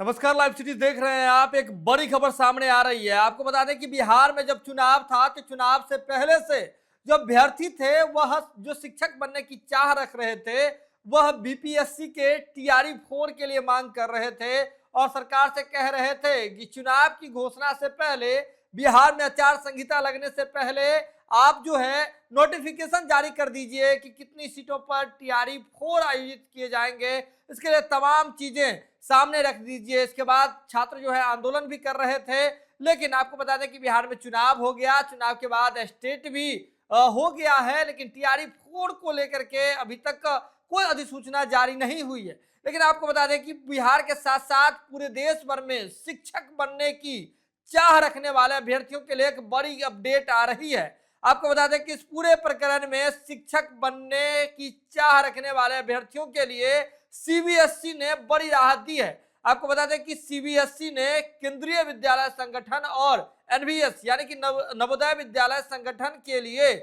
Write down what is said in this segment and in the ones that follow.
नमस्कार, live cities देख रहे हैं आप। एक बड़ी खबर सामने आ रही है। आपको बता दें कि बिहार में जब चुनाव था तो चुनाव से पहले से जो अभ्यर्थी थे वह जो शिक्षक बनने की चाह रख रहे थे वह बीपीएससी के टीआरई 4 के लिए मांग कर रहे थे और सरकार से कह रहे थे कि चुनाव की घोषणा से पहले, बिहार में आचार संहिता लगने से पहले आप जो है नोटिफिकेशन जारी कर दीजिए कि कितनी सीटों पर टीआरई 4 आयोजित किए जाएंगे। इसके लिए तमाम चीजें सामने रख दीजिए। इसके बाद छात्र जो है आंदोलन भी कर रहे थे, लेकिन आपको बता दें कि बिहार में चुनाव हो गया। चुनाव के बाद स्टेट भी हो गया है, लेकिन टीआरई 4 को लेकर के अभी तक कोई अधिसूचना जारी नहीं हुई है। लेकिन आपको बता दें कि बिहार के साथ साथ पूरे देश भर में शिक्षक बनने की चाह रखने वाले अभ्यर्थियों के लिए एक बड़ी अपडेट आ रही है। आपको बता दें कि इस पूरे प्रकरण में शिक्षक बनने की चाह रखने वाले अभ्यर्थियों के लिए सीबीएसई ने बड़ी राहत दी है। आपको बता दें कि सीबीएसई ने केंद्रीय विद्यालय संगठन और एनवीएस यानी कि नवोदय विद्यालय संगठन के लिए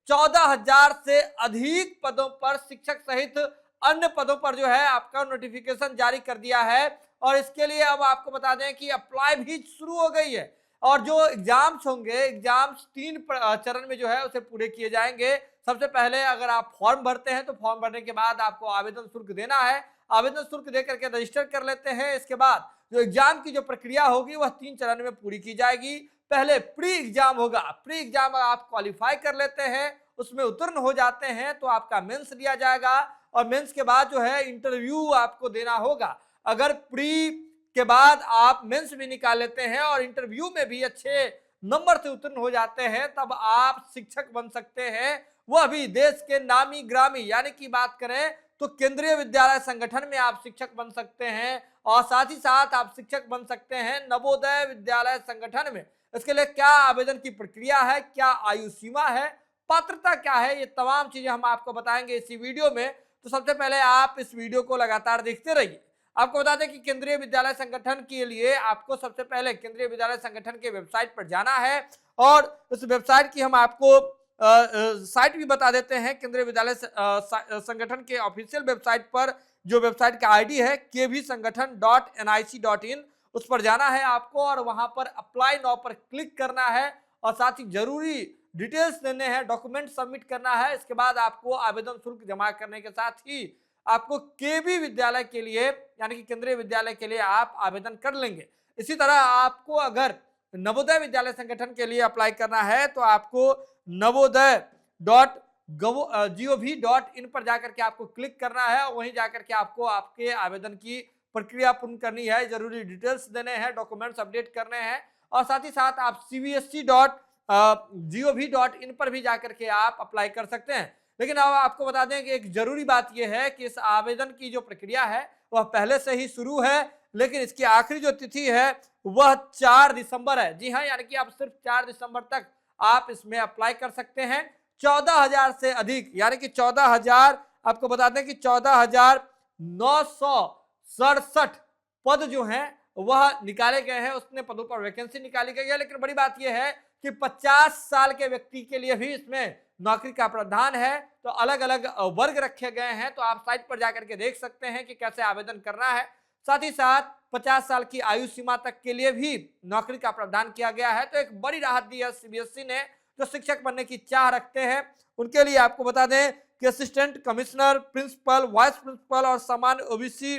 14,000 से अधिक पदों पर शिक्षक सहित अन्य पदों पर जो है आपका नोटिफिकेशन जारी कर दिया है। और इसके लिए अब आपको बता दें कि अप्लाई भी शुरू हो गई है और जो एग्जाम्स होंगे, एग्जाम्स 3 चरण में जो है उसे पूरे किए जाएंगे। सबसे पहले अगर आप फॉर्म भरते हैं तो फॉर्म भरने के बाद आपको आवेदन शुल्क देना है। आवेदन शुल्क दे करके रजिस्टर कर लेते हैं। इसके बाद जो एग्जाम की जो प्रक्रिया होगी वह 3 चरण में पूरी की जाएगी। पहले प्री एग्जाम होगा। प्री एग्जाम आप क्वालिफाई कर लेते हैं, उसमें उत्तीर्ण हो जाते हैं तो आपका मेंस लिया जाएगा और मेंस के बाद जो है इंटरव्यू आपको देना होगा। अगर प्री के बाद आप मेंस भी निकाल लेते हैं और इंटरव्यू में भी अच्छे नंबर से उत्तीर्ण हो जाते हैं तब आप शिक्षक बन सकते हैं। वह भी देश के नामी ग्रामी यानी कि बात करें तो केंद्रीय विद्यालय संगठन में आप शिक्षक बन सकते हैं और साथ ही साथ आप शिक्षक बन सकते हैं नवोदय विद्यालय संगठन में। इसके लिए क्या आवेदन की प्रक्रिया है, क्या आयु सीमा है, पात्रता क्या है, ये तमाम चीजें हम आपको बताएंगे इसी वीडियो में। तो सबसे पहले आप इस वीडियो को लगातार देखते रहिए। आपको बता दें कि केंद्रीय विद्यालय संगठन के लिए आपको सबसे पहले केंद्रीय विद्यालय संगठन के वेबसाइट पर जाना है और उस वेबसाइट की हम आपको साइट भी बता देते हैं। केंद्रीय विद्यालय संगठन के ऑफिशियल वेबसाइट पर जो वेबसाइट का आईडी है kvsangathan.nic.in, उस पर जाना है आपको और वहां पर अप्लाई नाउ पर क्लिक करना है और साथ ही जरूरी डिटेल्स देने हैं, डॉक्यूमेंट सबमिट करना है। इसके बाद आपको आवेदन शुल्क जमा करने के साथ ही आपको केवी विद्यालय के लिए यानी कि केंद्रीय विद्यालय के लिए आप आवेदन कर लेंगे। इसी तरह आपको अगर नवोदय विद्यालय संगठन के लिए अप्लाई करना है तो आपको नवोदय.gov.in पर जाकर के आपको क्लिक करना है और वहीं जाकर के आपको आपके आवेदन की प्रक्रिया पूर्ण करनी है, जरूरी डिटेल्स देने हैं, डॉक्यूमेंट्स अपडेट करने हैं और साथ ही साथ आप cbsc.gov.in पर भी जाकर के आप अप्लाई कर सकते हैं। लेकिन अब आपको बता दें कि एक जरूरी बात यह है कि इस आवेदन की जो प्रक्रिया है वह पहले से ही शुरू है, लेकिन इसकी आखिरी जो तिथि है वह 4 दिसंबर है। जी हाँ, यानी कि आप सिर्फ 4 दिसंबर तक आप इसमें अप्लाई कर सकते हैं। 14,000 से अधिक यानी कि 14,000 आपको बता दें कि 14,967 पद जो हैं वह निकाले गए हैं। उसने पदों पर वैकेंसी निकाली गई है। लेकिन बड़ी बात यह है कि 50 साल के व्यक्ति के लिए भी इसमें नौकरी का प्रावधान है। तो अलग अलग वर्ग रखे गए हैं, तो आप साइट पर जाकर के देख सकते हैं कि कैसे आवेदन करना है। साथ ही साथ 50 साल की आयु सीमा तक के लिए भी नौकरी का प्रावधान किया गया है। तो एक बड़ी राहत दी है सीबीएसई ने। जो शिक्षक बनने की चाह रखते हैं उनके लिए आपको बता दें कि assistant commissioner, principal, vice principal और सामान्य ओबीसी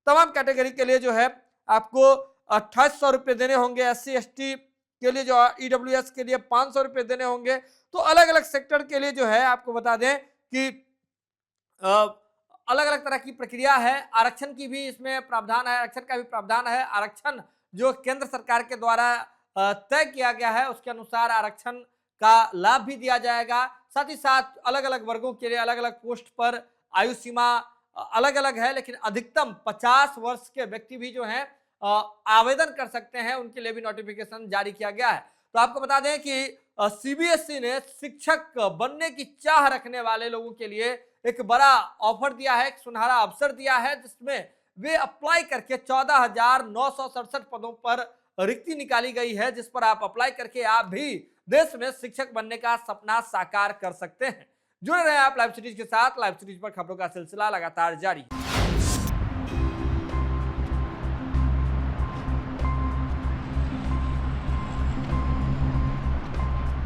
तमाम कैटेगरी के लिए जो है आपको 2800 रुपये देने होंगे। SC/ST के लिए जो ईडब्ल्यूएस के लिए 500 रुपये देने होंगे। तो अलग अलग सेक्टर के लिए जो है आपको बता दें कि अलग अलग तरह की प्रक्रिया है। आरक्षण की भी इसमें प्रावधान है, आरक्षण का भी प्रावधान है। आरक्षण जो केंद्र सरकार के द्वारा तय किया गया है उसके अनुसार आरक्षण का लाभ भी दिया जाएगा। साथ ही साथ अलग अलग वर्गों के लिए अलग अलग पोस्ट पर आयु सीमा अलग अलग है, लेकिन अधिकतम 50 वर्ष के व्यक्ति भी जो हैं आवेदन कर सकते हैं। उनके लिए भी नोटिफिकेशन जारी किया गया है। तो आपको बता दें कि सीबीएसई ने शिक्षक बनने की चाह रखने वाले लोगों के लिए एक बड़ा ऑफर दिया है, एक सुनहरा अवसर दिया है, जिसमें वे अप्लाई करके 14,967 पदों पर रिक्ति निकाली गई है, जिस पर आप अप्लाई करके आप भी देश में शिक्षक बनने का सपना साकार कर सकते हैं। जुड़े रहे आप लाइव सिटीज के साथ। लाइव सिटीज पर खबरों का सिलसिला लगातार जारी।